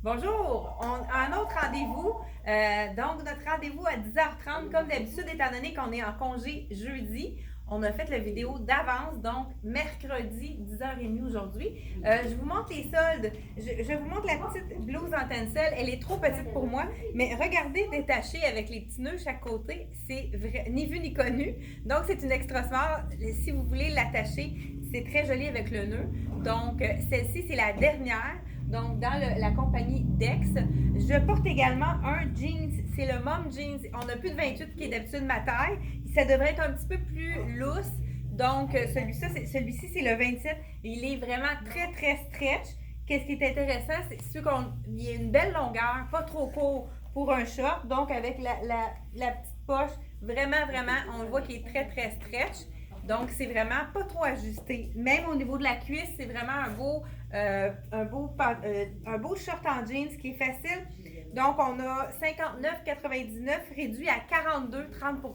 Bonjour, on a un autre rendez-vous. Donc, notre rendez-vous à 10h30, comme d'habitude, étant donné qu'on est en congé jeudi, on a fait la vidéo d'avance, donc mercredi 10h30 aujourd'hui. Je vous montre les soldes. Je vous montre la petite blouse en tencel. Elle est trop petite pour moi, mais regardez détachée avec les petits nœuds chaque côté. C'est ni vu ni connu. Donc, c'est une extra small. Si vous voulez l'attacher, c'est très joli avec le nœud. Donc, celle-ci, c'est la dernière. Donc, dans la compagnie Dex. Je porte également un jeans. C'est le Mom Jeans. On n'a plus de 28 qui est d'habitude ma taille. Ça devrait être un petit peu plus loose. Donc, celui-ci, c'est le 27. Il est vraiment très, très stretch. Qu'est-ce qui est intéressant, c'est qu'il y a une belle longueur, pas trop court pour un short. Donc, avec la petite poche, vraiment, vraiment, on voit qu'il est très, très stretch. Donc, c'est vraiment pas trop ajusté. Même au niveau de la cuisse, c'est vraiment un beau short en jeans qui est facile. Donc, on a 59,99 réduit à 42,30%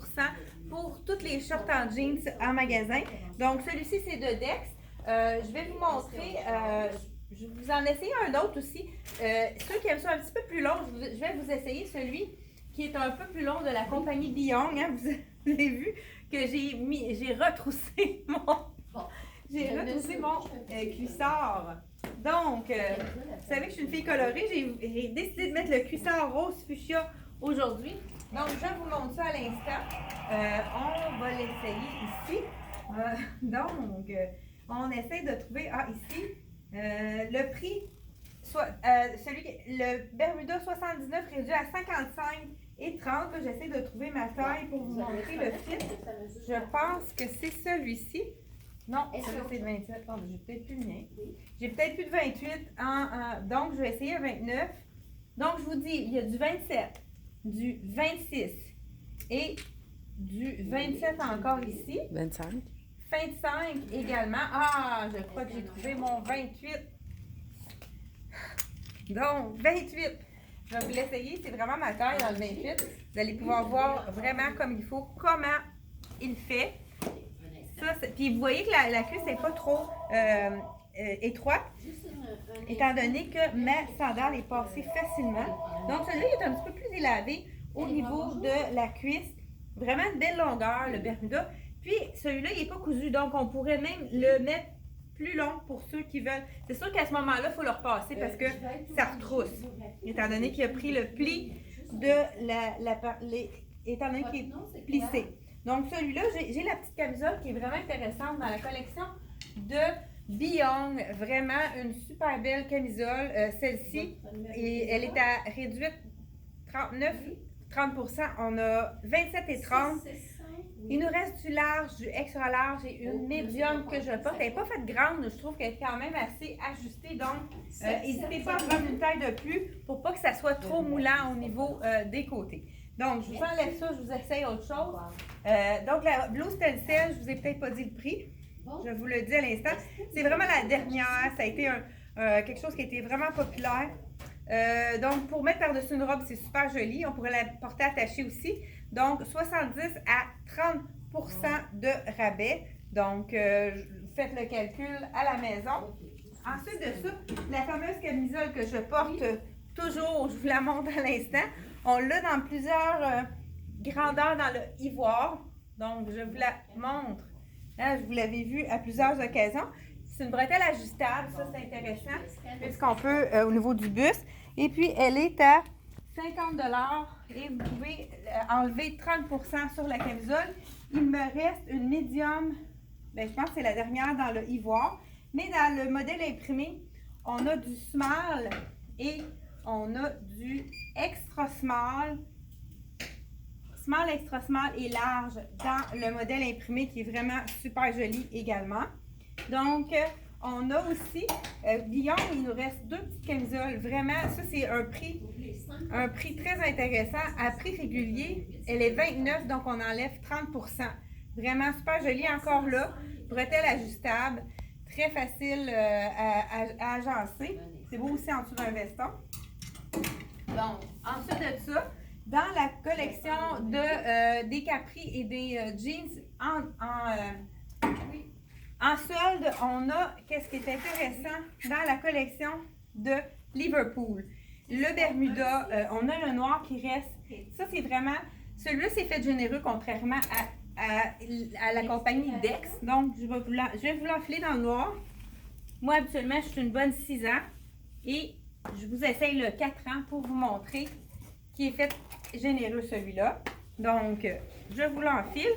pour tous les shorts en jeans en magasin. Donc, celui-ci, c'est de Dex. Je vais vous montrer, je vais vous en essayer un autre aussi. Ceux qui aiment ça un petit peu plus long, je vais vous essayer celui qui est un peu plus long de la compagnie Young. Hein, vous avez vu que j'ai retroussé mon cuissard. Donc, vous savez que je suis une fille colorée, j'ai décidé de mettre le cuissard rose fuchsia aujourd'hui. Donc, je vous montre ça à l'instant. On va l'essayer ici. Donc, on essaie de trouver, ici, le prix, le Bermuda 79 réduit à 55,30. J'essaie de trouver ma taille pour vous montrer le fit. Je pense que c'est celui-ci. Non, c'est le 27. Oh, j'ai peut-être plus le mien. J'ai peut-être plus de 28. Donc, je vais essayer un 29. Donc, je vous dis, il y a du 27, du 26 et du 27 encore ici. 25. 25 également. Je crois que j'ai trouvé mon 28. Donc, 28. Je vais vous l'essayer. C'est vraiment ma taille dans le 28. Vous allez pouvoir voir vraiment comme il faut, comment il fait. Puis vous voyez que la cuisse n'est pas trop étroite, étant donné que ma sandale est passée facilement. Donc, celui-là est un petit peu plus élavé au niveau de la cuisse. Vraiment une belle longueur, le Bermuda. Puis, celui-là, il n'est pas cousu, donc on pourrait même le mettre plus long pour ceux qui veulent. C'est sûr qu'à ce moment-là, il faut le repasser parce que ça retrousse, étant donné qu'il a pris le pli de étant donné qu'il est plissé. Donc, celui-là, j'ai la petite camisole qui est vraiment intéressante dans la collection de Young. Vraiment une super belle camisole. Celle-ci, elle est à réduite 30%. On a 27 et 30. Il nous reste du large, du extra large et une médium que je porte. Elle n'est pas faite grande, je trouve qu'elle est quand même assez ajustée. Donc, n'hésitez pas à prendre une taille de plus pour pas que ça soit trop moulant au niveau des côtés. Donc, je vous enlève ça, je vous essaye autre chose. Donc, la blouse tencel, je vous ai peut-être pas dit le prix. Je vous le dis à l'instant. C'est vraiment la dernière. Ça a été quelque chose qui a été vraiment populaire. Donc, pour mettre par-dessus une robe, c'est super joli. On pourrait la porter attachée aussi. Donc, 70 à 30% de rabais. Donc, faites le calcul à la maison. Ensuite de ça, la fameuse camisole que je porte toujours, je vous la montre à l'instant. On l'a dans plusieurs grandeurs dans le ivoire. Donc, je vous la montre. Là, je vous l'avais vu à plusieurs occasions. C'est une bretelle ajustable, ça c'est intéressant, puisqu'on peut au niveau du buste. Et puis, elle est à 50$ et vous pouvez enlever 30% sur la camisole. Il me reste une médium, je pense que c'est la dernière dans le ivoire. Mais dans le modèle imprimé, on a du small et on a du extra small. Small, extra small et large dans le modèle imprimé qui est vraiment super joli également. Donc, on a aussi, Young, il nous reste deux petites camisoles. Vraiment, ça c'est un prix très intéressant. À prix régulier, elle est 29, donc on enlève 30%. Vraiment super joli encore là. Bretelle ajustable, très facile à agencer. C'est beau aussi en dessous d'un veston. Donc, ensuite de ça, dans la collection des capris et des jeans en solde, on a, qu'est-ce qui est intéressant, dans la collection de Liverpool. Le Bermuda, on a le noir qui reste. Ça, c'est vraiment... Celui-là, c'est fait généreux, contrairement à la compagnie Dex. Donc, je vais vous l'enfiler dans le noir. Moi, habituellement, je suis une bonne 6 ans. Et je vous essaye le 4 ans pour vous montrer qui est fait généreux, celui-là. Donc, je vous l'enfile.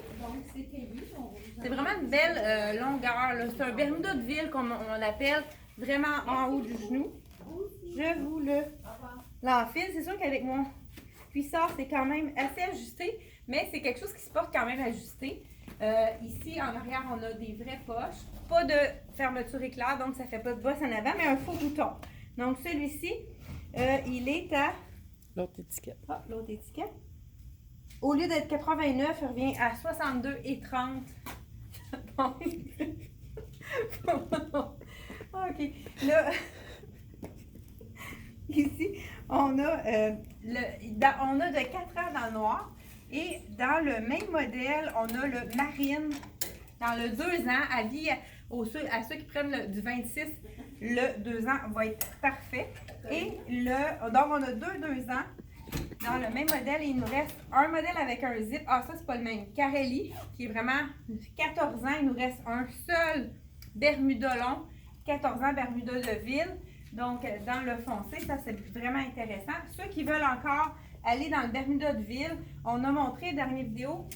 C'est vraiment une belle longueur. C'est un Bermuda de ville, comme on l'appelle, vraiment en haut du genou. Je vous l'enfile. C'est sûr qu'avec mon cuissard, c'est quand même assez ajusté, mais c'est quelque chose qui se porte quand même ajusté. Ici, en arrière, on a des vraies poches. Pas de fermeture éclair, donc ça ne fait pas de bosse en avant, mais un faux bouton. Donc, celui-ci, il est à... L'autre étiquette. Ah, l'autre étiquette. Au lieu d'être 89, il revient à 62,30. OK. Là, ici, on a, on a de 4 ans dans le noir. Et dans le même modèle, on a le marine. Dans le 2 ans, à ceux qui prennent du 26, le 2 ans va être parfait. Et donc, on a 2 ans. Dans le même modèle, il nous reste un modèle avec un zip. Ah, ça, c'est pas le même. Carelli, qui est vraiment 14 ans. Il nous reste un seul Bermuda long. 14 ans, Bermuda de ville. Donc, dans le foncé, ça, c'est vraiment intéressant. Ceux qui veulent encore aller dans le Bermuda de ville, on a montré la dernière vidéo.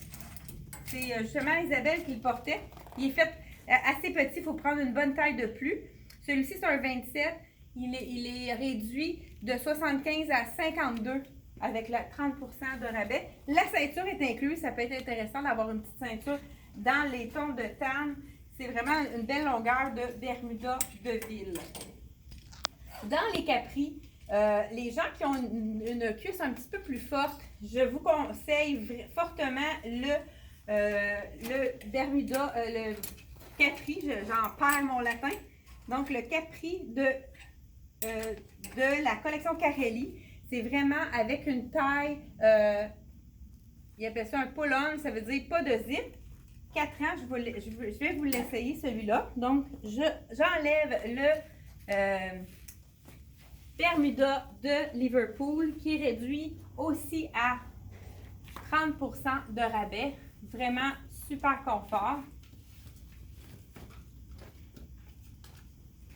C'est justement Isabelle qui le portait. Il est fait assez petit. Il faut prendre une bonne taille de plus. Celui-ci, c'est un 27. Il est réduit de 75 à 52 avec la 30 de rabais. La ceinture est incluse. Ça peut être intéressant d'avoir une petite ceinture dans les tons de tan. C'est vraiment une belle longueur de Bermuda de ville. Dans les capris, les gens qui ont une cuisse un petit peu plus forte, je vous conseille fortement le Bermuda, le capri, j'en perds mon latin. Donc, le capri de la collection Carelli, c'est vraiment avec une taille, il appelle ça un pull-on, ça veut dire pas de zip. 4 ans, je vais vous l'essayer celui-là. Donc, j'enlève le Bermuda de Liverpool qui est réduit aussi à 30 de rabais. Vraiment super confort.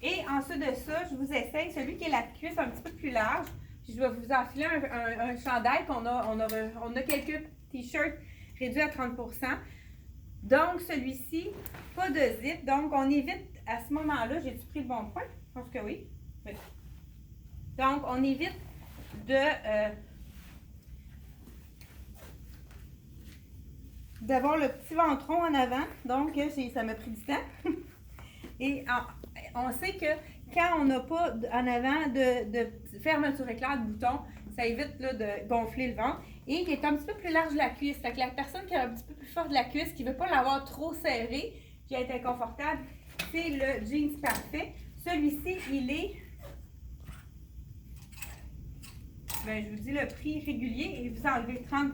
Et ensuite de ça, je vous essaye celui qui est la cuisse un petit peu plus large. Puis je vais vous enfiler un chandail qu'on a. On a quelques t-shirts réduits à 30 Donc, celui-ci, pas de zip. Donc, on évite à ce moment-là, j'ai-tu pris le bon point? Je pense que oui. Donc, on évite d'avoir le petit ventron en avant. Donc, ça m'a pris du temps. Et on sait que quand on n'a pas en avant de fermeture éclair de bouton, ça évite là, de gonfler le ventre. Et il est un petit peu plus large de la cuisse. Fait que la personne qui a un petit peu plus fort de la cuisse, qui ne veut pas l'avoir trop serré, qui a été inconfortable, c'est le jeans parfait. Celui-ci, il est... Ben, je vous dis le prix régulier et vous enlevez 30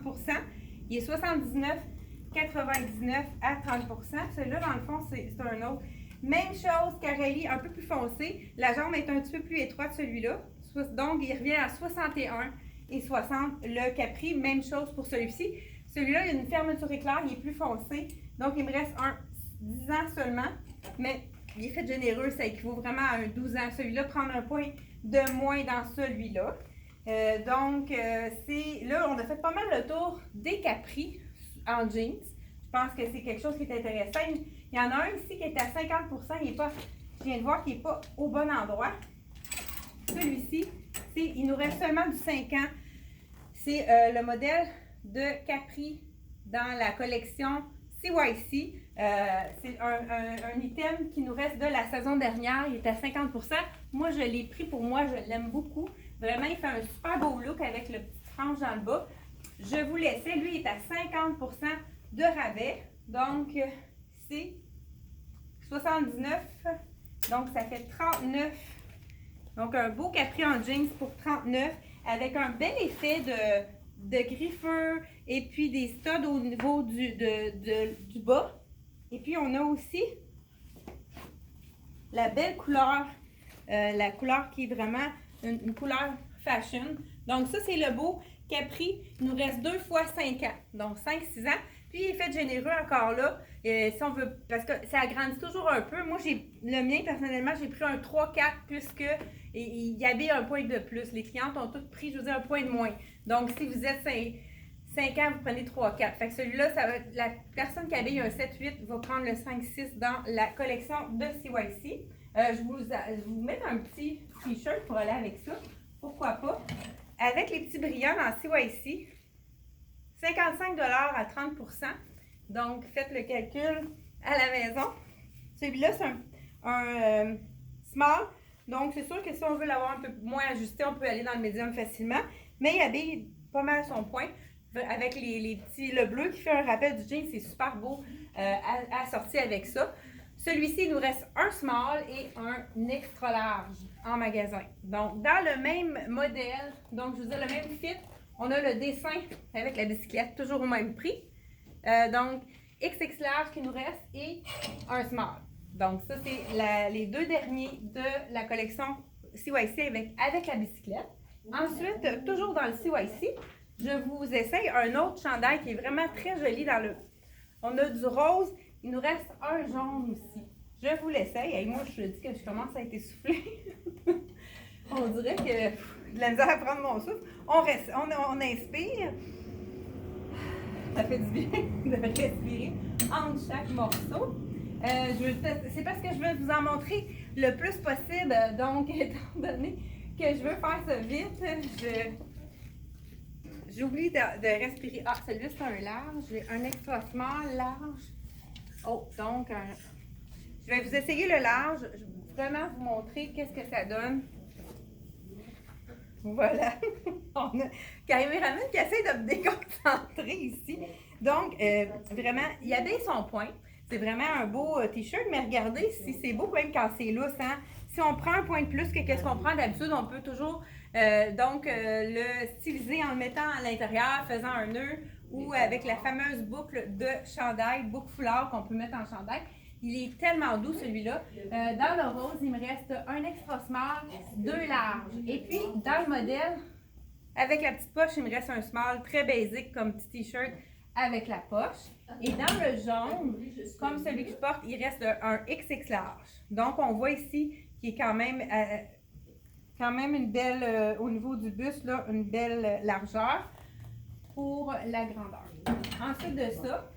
il est 79,99 à 30 Celui-là, dans le fond, c'est un autre. Même chose, Carelli, un peu plus foncé. La jambe est un petit peu plus étroite, celui-là. Donc, il revient à 61 et 60. Le Capri, même chose pour celui-ci. Celui-là, il y a une fermeture éclair, il est plus foncé. Donc, il me reste 10 ans seulement. Mais il est fait généreux, ça équivaut vraiment à un 12 ans. Celui-là, prendre un point de moins dans celui-là. Donc, là, on a fait pas mal le tour des Capri en jeans. Je pense que c'est quelque chose qui est intéressant. Il y en a un ici qui est à 50 il est pas, je viens de voir qu'il n'est pas au bon endroit. Celui-ci, il nous reste seulement du 5 ans. C'est le modèle de Capri dans la collection CYC. C'est un item qui nous reste de la saison dernière. Il est à 50 Moi, je l'ai pris pour moi. Je l'aime beaucoup. Vraiment, il fait un super beau look avec le petit frange dans le bas. Je vous laissais. Lui, il est à 50 de rabais. Donc, c'est 79. Donc, ça fait 39. Donc, un beau Capri en jeans pour 39 avec un bel effet de griffeur et puis des studs au niveau du bas. Et puis, on a aussi la belle couleur la couleur qui est vraiment une couleur fashion. Donc ça, c'est le beau Capri. Il nous reste 2 fois 5 ans, donc 5-6 ans. Puis il est fait généreux encore là, si on veut, parce que ça agrandit toujours un peu. Moi, le mien, personnellement, j'ai pris un 3-4 puisque il y avait un point de plus. Les clientes ont toutes pris, je veux dire, un point de moins. Donc, si vous êtes 5 ans, vous prenez 3-4. Fait que celui-là, ça va être, la personne qui habille un 7-8 va prendre le 5-6 dans la collection de CYC. Je vais vous mettre un petit t-shirt pour aller avec ça. Pourquoi pas? Avec les petits brillants dans CYC, 55 $ à 30 %. Donc, faites le calcul à la maison. Celui-là, c'est un small. Donc, c'est sûr que si on veut l'avoir un peu moins ajusté, on peut aller dans le médium facilement. Mais il habille pas mal son point. Avec le bleu qui fait un rappel du jean, c'est super beau assorti avec ça. Celui-ci, il nous reste un small et un extra large en magasin. Donc, dans le même modèle, donc je veux dire le même fit, on a le dessin avec la bicyclette, toujours au même prix. Donc, XX large qui nous reste et un small. Donc, ça, c'est les 2 derniers de la collection CYC avec la bicyclette. Ensuite, toujours dans le CYC, je vous essaye un autre chandail qui est vraiment très joli on a du rose. Il nous reste un jaune aussi. Je vous l'essaye. Et moi, je dis que je commence à être essoufflée. On dirait que j'ai de la misère à prendre mon souffle. On inspire. Ça fait du bien de respirer entre chaque morceau. C'est parce que je veux vous en montrer le plus possible. Donc, étant donné que je veux faire ça vite, j'oublie de respirer. Ah, celui-là, c'est un large. J'ai un extra small large. Oh, donc, je vais vous essayer le large. Je vais vraiment vous montrer qu'est-ce que ça donne. Voilà. On a Caméraman qui essaie de me déconcentrer ici. Donc, vraiment, il habille son point. C'est vraiment un beau t-shirt, mais regardez si c'est beau même quand c'est lousse. Hein? Si on prend un point de plus que qu'est-ce qu'on prend d'habitude, on peut toujours le styliser en le mettant à l'intérieur, faisant un nœud ou avec la fameuse boucle de chandail, boucle foulard qu'on peut mettre en chandail. Il est tellement doux celui-là. Dans le rose, il me reste un extra small, 2 larges. Et puis, dans le modèle, avec la petite poche, il me reste un small très basique comme petit t-shirt avec la poche. Et dans le jaune, comme celui que je porte, il reste un XX large. Donc, on voit ici qu'il est quand même une belle, au niveau du buste, là, une belle largeur pour la grandeur. Ensuite de ça,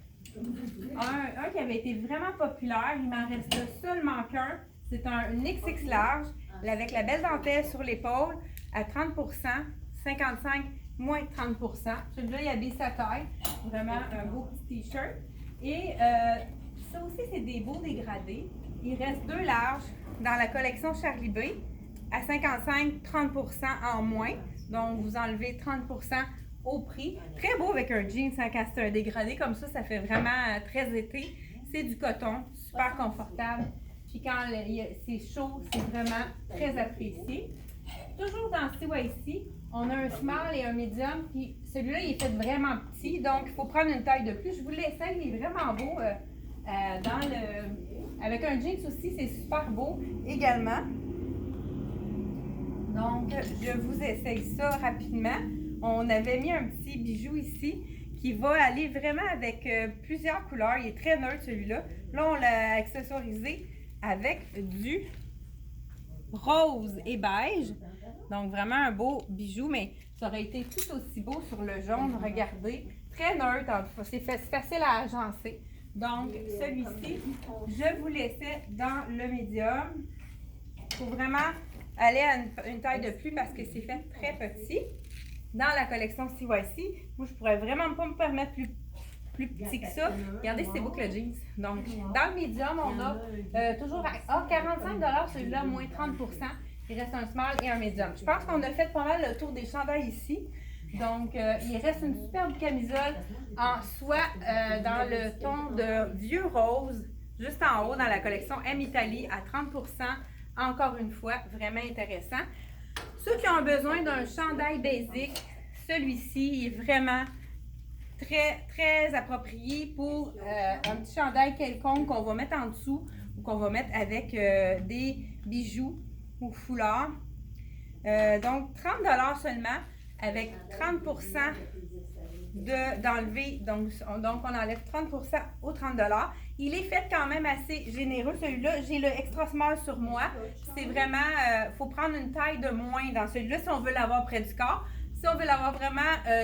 un qui avait été vraiment populaire, il m'en reste seulement qu'un. C'est un XX large avec la belle dentelle sur l'épaule à 30 %, 55 moins 30 %. Celui-là, il habille sa taille. Vraiment un beau petit t-shirt. Et ça aussi, c'est des beaux dégradés. Il reste 2 larges dans la collection Charlie B à 55-30 % en moins. Donc, vous enlevez 30 % au prix. Très beau avec un jean, hein, quand c'est un dégradé comme ça fait vraiment très été. C'est du coton, super confortable. Puis quand c'est chaud, c'est vraiment très apprécié. Toujours dans CYC, on a un small et un medium. Puis celui-là, il est fait vraiment petit, donc il faut prendre une taille de plus. Je vous l'essaye, il est vraiment beau. Avec un jeans aussi, c'est super beau également. Donc, je vous essaye ça rapidement. On avait mis un petit bijou ici qui va aller vraiment avec plusieurs couleurs. Il est très neutre celui-là. Là, on l'a accessorisé avec du rose et beige. Donc, vraiment un beau bijou, mais ça aurait été tout aussi beau sur le jaune. Regardez, très neutre. C'est facile à agencer. Donc, celui-ci, je vous laissais dans le médium. Il faut vraiment aller à une taille de plus parce que c'est fait très petit. Dans la collection CYC, moi, je pourrais vraiment pas me permettre plus petit que ça. Regardez, c'est beau que le jeans. Donc, dans le médium, on a toujours à 45 $, celui-là, moins 30 %. Il reste un small et un médium. Je pense qu'on a fait pas mal le tour des chandails ici. Donc, il reste une superbe camisole en soie dans le ton de vieux rose, juste en haut dans la collection M Italie à 30 %. Encore une fois, vraiment intéressant. Ceux qui ont besoin d'un chandail basique, celui-ci est vraiment très, très approprié pour un petit chandail quelconque qu'on va mettre en dessous ou qu'on va mettre avec des bijoux ou foulard. Donc, 30 $ seulement, avec 30 d'enlever. Donc, on enlève 30 aux 30 $. Il est fait quand même assez généreux. Celui-là, j'ai le extra small sur moi. C'est vraiment, faut prendre une taille de moins dans celui-là si on veut l'avoir près du corps. Si on veut l'avoir vraiment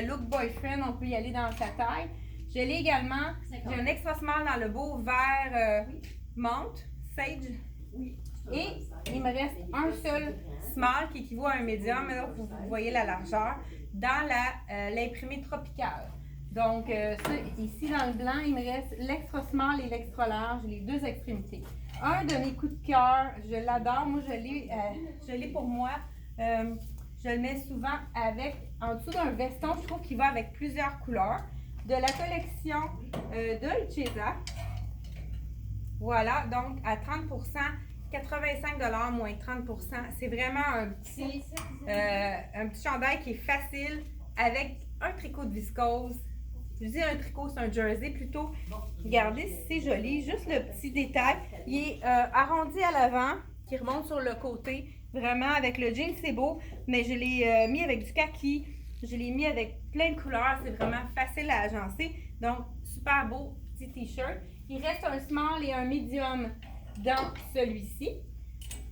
look boyfriend, on peut y aller dans sa taille. Je l'ai également, j'ai un extra small dans le beau vert menthe, sage. Et il me reste un seul small qui équivaut à un médium, là, vous voyez la largeur, dans l'imprimé tropical. Donc, ici dans le blanc, il me reste l'extra small et l'extra large, les deux extrémités. Un de mes coups de cœur, je l'adore, moi je l'ai pour moi. Je le mets souvent en dessous d'un veston, je trouve qu'il va avec plusieurs couleurs. De la collection Dolcezza. Voilà, donc à 30 85 $ moins 30 %. C'est vraiment un petit chandail qui est facile avec un tricot de viscose. Je dis un tricot, c'est un jersey plutôt. Regardez si c'est joli, juste le petit détail. Il est arrondi à l'avant, qui remonte sur le côté. Vraiment, avec le jean, c'est beau, mais je l'ai mis avec du kaki. Je l'ai mis avec plein de couleurs. C'est vraiment facile à agencer. Donc, super beau petit t-shirt. Il reste un small et un medium dans celui-ci.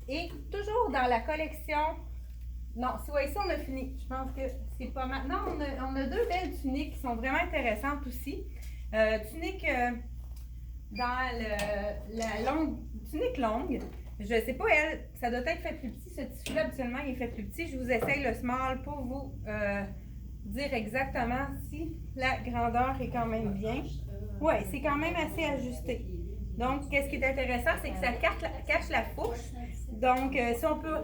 Et toujours dans la collection... Non, c'est ici on a fini. Je pense que c'est pas mal. Non, on a deux belles tuniques qui sont vraiment intéressantes aussi. Tunique dans la tunique longue. Je sais pas, elle, ça doit être fait plus petit. Ce tissu-là, habituellement, il est fait plus petit. Je vous essaye le small pour vous dire exactement si la grandeur est quand même bien. Oui, c'est quand même assez ajusté. Donc, qu'est-ce qui est intéressant, c'est que ça cache la fourche. Donc, si on peut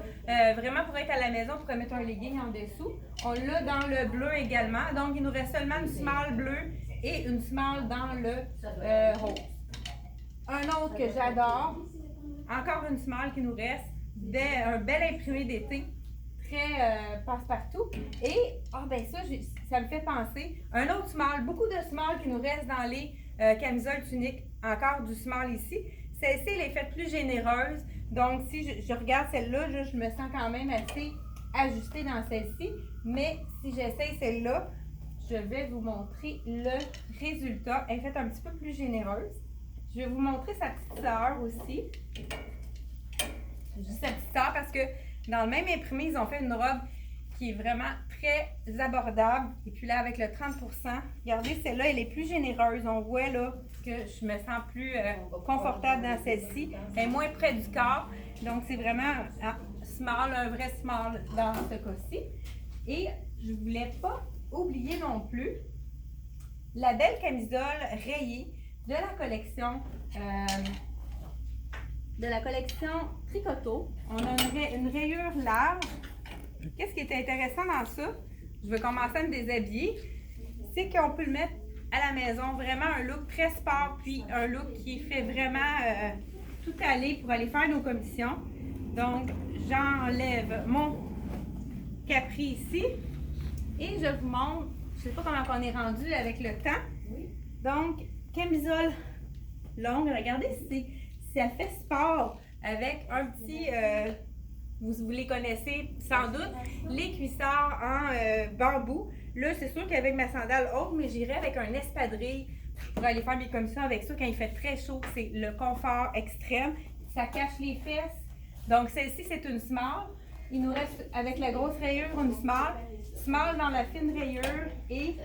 vraiment pour être à la maison, on pourrait mettre un legging en dessous. On l'a dans le bleu également. Donc, il nous reste seulement une small bleue et une small dans le rose. Un autre que j'adore, encore une small qui nous reste, un bel imprimé d'été, très passe-partout. Et, ça me fait penser, un autre small, beaucoup de small qui nous reste dans les camisoles tuniques, encore du small ici. Celle-ci, elle est faite plus généreuse. Donc, si je regarde celle-là, je me sens quand même assez ajustée dans celle-ci. Mais si j'essaye celle-là, je vais vous montrer le résultat. Elle est faite un petit peu plus généreuse. Je vais vous montrer sa petite sœur aussi. Je dis sa petite sœur parce que dans le même imprimé, ils ont fait une robe qui est vraiment très abordable. Et puis là, avec le 30 %, regardez, celle-là, elle est plus généreuse. On voit là que je me sens plus confortable dans celle-ci. Elle est moins près du corps. Donc, c'est vraiment small, un vrai small dans ce cas-ci. Et je ne voulais pas oublier non plus la belle camisole rayée de la collection Tricoto. On a une rayure large. Qu'est-ce qui est intéressant dans ça? Je vais commencer à me déshabiller. C'est qu'on peut le mettre à la maison. Vraiment un look très sport, puis un look qui fait vraiment tout aller pour aller faire nos commissions. Donc, j'enlève mon capri ici et je vous montre, je ne sais pas comment on est rendu avec le temps. Donc, camisole longue, regardez, ça fait sport avec un petit, vous les connaissez sans doute, les cuissards en bambou. Là, c'est sûr qu'avec ma sandale haute, mais j'irai avec un espadrille pour aller faire mes commissions avec ça quand il fait très chaud. C'est le confort extrême. Ça cache les fesses. Donc, celle-ci, c'est une small. Il nous reste, avec la grosse rayure, une small. Small dans la fine rayure et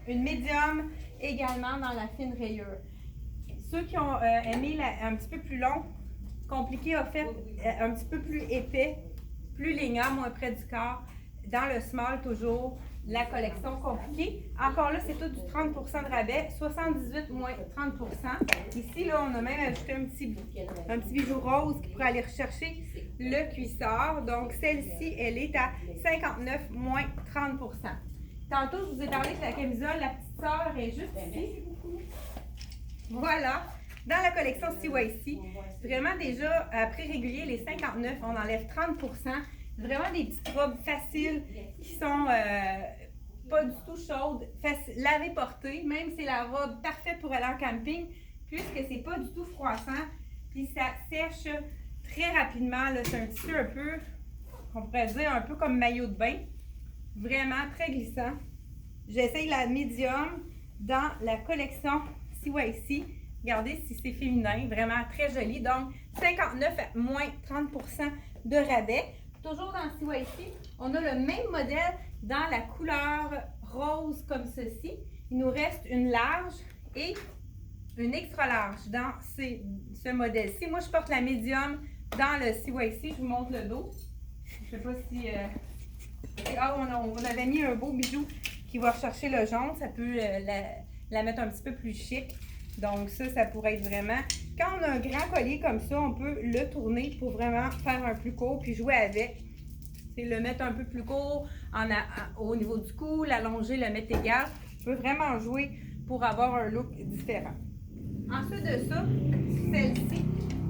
une médium également dans la fine rayure. Ceux qui ont aimé un petit peu plus long, compliqué, a fait un petit peu plus épais, plus lignant, moins près du corps. Dans le small, toujours, la collection compliquée. Encore là, c'est tout du 30 % de rabais, 78 moins 30 %. Ici, là, on a même ajouté un petit bijou rose qui pourrait aller rechercher le cuissard. Donc, celle-ci, elle est à 59 moins 30 %. Tantôt, je vous ai parlé de la camisole, la petite sœur est juste ici. Voilà, dans la collection CYC, vraiment déjà, à prix régulier, les 59, on enlève 30 %. Vraiment des petites robes faciles qui sont pas du tout chaudes, laver portée, même c'est la robe parfaite pour aller en camping, puisque c'est pas du tout froissant, puis ça sèche très rapidement. C'est un tissu un peu, on pourrait dire, un peu comme maillot de bain. Vraiment très glissant. J'essaye la médium dans la collection CYC. Regardez si c'est féminin, vraiment très joli. Donc, 59 à moins 30% de rabais. Toujours dans CYC, on a le même modèle dans la couleur rose comme ceci. Il nous reste une large et une extra large dans ce modèle-ci. Moi, je porte la médium dans le CYC. Je vous montre le dos. Je ne sais pas si... on avait mis un beau bijou qui va rechercher le jaune. Ça peut la mettre un petit peu plus chic. Donc ça pourrait être vraiment... Quand on a un grand collier comme ça, on peut le tourner pour vraiment faire un plus court puis jouer avec. C'est le mettre un peu plus court au niveau du cou, l'allonger, le mettre égal. On peut vraiment jouer pour avoir un look différent. Ensuite de ça, celle-ci,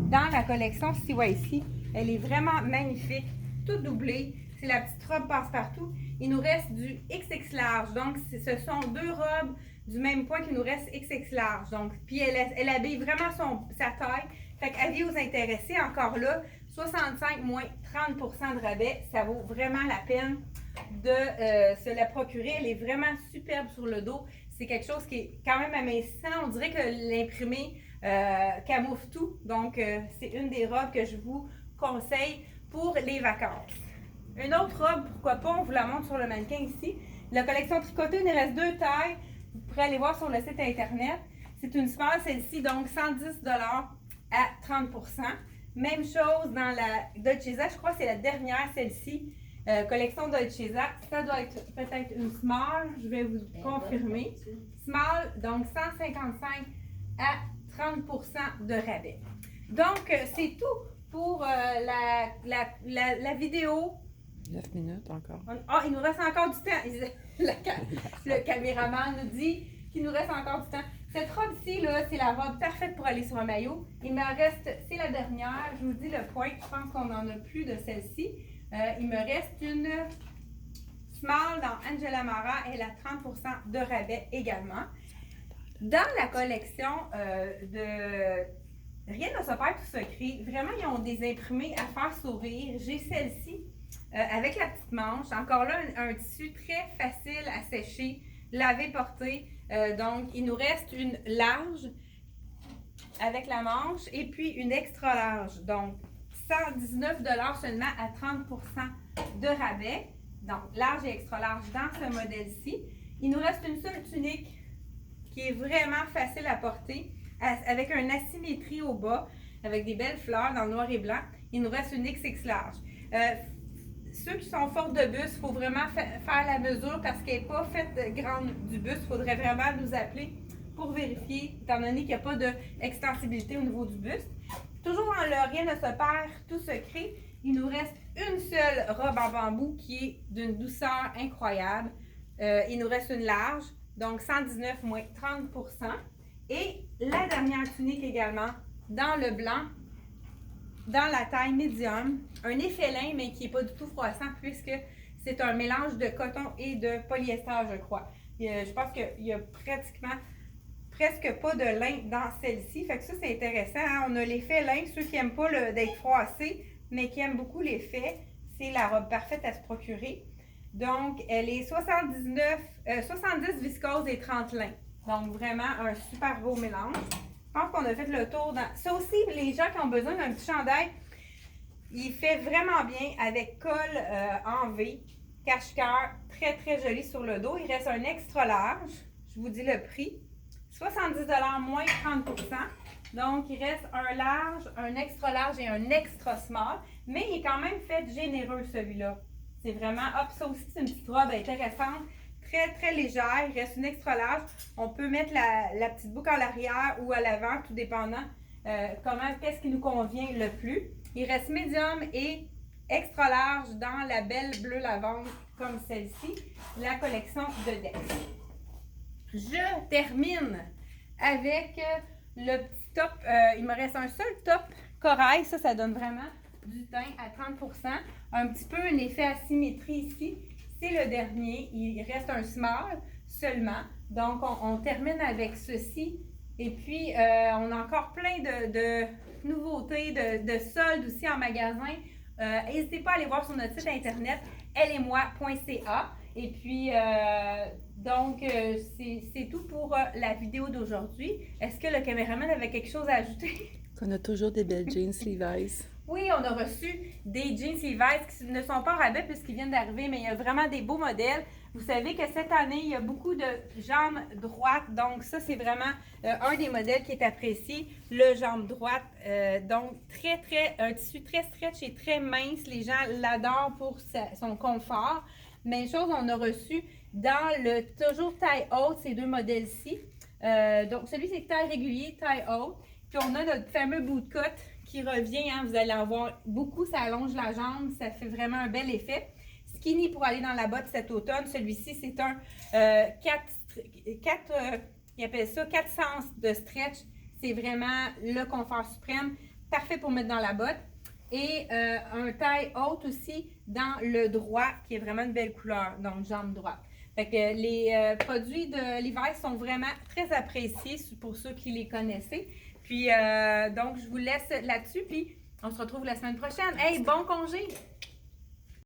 dans la collection CYC, elle est vraiment magnifique, toute doublée. C'est la petite robe passe-partout. Il nous reste du XX large. Donc, ce sont deux robes du même poids qu'il nous reste XX large. Donc, puis elle habille vraiment sa taille. Fait qu'avis aux intéressés, encore là, 65 moins 30% de rabais. Ça vaut vraiment la peine de se la procurer. Elle est vraiment superbe sur le dos. C'est quelque chose qui est quand même amincissant. On dirait que l'imprimé camoufle tout. Donc, c'est une des robes que je vous conseille pour les vacances. Une autre robe, pourquoi pas, on vous la montre sur le mannequin ici. La collection tricotée, il nous reste deux tailles. Vous pourrez aller voir sur le site internet. C'est une small, celle-ci, donc 110 $ à 30%. Même chose dans la Dolcezza, je crois que c'est la dernière, celle-ci. Collection Dolcezza, ça doit être peut-être une small, je vais vous confirmer. Small, donc 155 à 30% de rabais. Donc, c'est tout pour la vidéo. 9 minutes encore. Il nous reste encore du temps. Le caméraman nous dit qu'il nous reste encore du temps. Cette robe-ci, c'est la robe parfaite pour aller sur un maillot. Il me reste, c'est la dernière, je vous dis le point, je pense qu'on n'en a plus de celle-ci. Il me reste une small dans Angela Mara, elle a 30% de rabais également. Dans la collection de Rien ne se perd tout secret, vraiment ils ont des imprimés à faire sourire. J'ai celle-ci avec la petite manche. Encore là, un tissu très facile à sécher, laver, porter. Donc, il nous reste une large avec la manche et puis une extra large. Donc, 119 $ seulement à 30% de rabais. Donc, large et extra large dans ce modèle-ci. Il nous reste une seule tunique qui est vraiment facile à porter avec une asymétrie au bas, avec des belles fleurs dans le noir et blanc. Il nous reste une XX large. Ceux qui sont forts de buste, il faut vraiment faire la mesure parce qu'elle n'est pas faite grande du buste. Il faudrait vraiment nous appeler pour vérifier, étant donné qu'il n'y a pas d'extensibilité au niveau du buste. Toujours dans le Rien ne se perd, tout se crée. Il nous reste une seule robe en bambou qui est d'une douceur incroyable. Il nous reste une large, donc 119 moins 30%. Et la dernière tunique également, dans le blanc, dans la taille médium, un effet lin, mais qui n'est pas du tout froissant puisque c'est un mélange de coton et de polyester, je crois. Je pense qu'il y a pratiquement presque pas de lin dans celle-ci. Fait que ça, c'est intéressant. Hein? On a l'effet lin, ceux qui n'aiment pas d'être froissé, mais qui aiment beaucoup l'effet, c'est la robe parfaite à se procurer. Donc, elle est 70 viscose et 30 lin. Donc, vraiment un super beau mélange. Je pense qu'on a fait le tour. Ça aussi, les gens qui ont besoin d'un petit chandail, il fait vraiment bien avec col en V, cache-cœur, très très joli sur le dos. Il reste un extra large. Je vous dis le prix. 70 $ moins 30%. Donc, il reste un large, un extra large et un extra small. Mais il est quand même fait généreux, celui-là. C'est vraiment, hop, ça aussi, c'est une petite robe intéressante. Très, très légère. Il reste une extra large. On peut mettre la petite boucle à l'arrière ou à l'avant, tout dépendant qu'est-ce qui nous convient le plus. Il reste médium et extra large dans la belle bleue lavande comme celle-ci, la collection de Dex. Je termine avec le petit top. Il me reste un seul top corail. Ça donne vraiment du teint à 30%. Un petit peu un effet asymétrie ici. C'est le dernier. Il reste un small seulement. Donc, on termine avec ceci Et puis, on a encore plein de nouveautés, de soldes aussi en magasin. N'hésitez pas à aller voir sur notre site internet elletmoi.ca. Et puis, c'est tout pour la vidéo d'aujourd'hui. Est-ce que le caméraman avait quelque chose à ajouter? On a toujours des belles jeans Levi's. Oui, on a reçu des jeans Levi's qui ne sont pas en rabais puisqu'ils viennent d'arriver, mais il y a vraiment des beaux modèles. Vous savez que cette année, il y a beaucoup de jambes droites, donc ça, c'est vraiment un des modèles qui est apprécié, le jambe droite. Donc, un tissu très stretch et très mince. Les gens l'adorent pour son confort. Même chose, on a reçu dans le toujours taille haute ces deux modèles-ci. Donc, celui c'est taille régulier, taille haute. Puis on a notre fameux boot cut qui revient, hein, vous allez en voir beaucoup, ça allonge la jambe, ça fait vraiment un bel effet. Skinny pour aller dans la botte cet automne, celui-ci c'est un 4 sens de stretch, c'est vraiment le confort suprême, parfait pour mettre dans la botte. Et un taille haute aussi dans le droit qui est vraiment une belle couleur, donc jambe droite. Fait que les produits de Levi's sont vraiment très appréciés pour ceux qui les connaissaient. Puis, donc, je vous laisse là-dessus, puis on se retrouve la semaine prochaine. Hey, bon congé!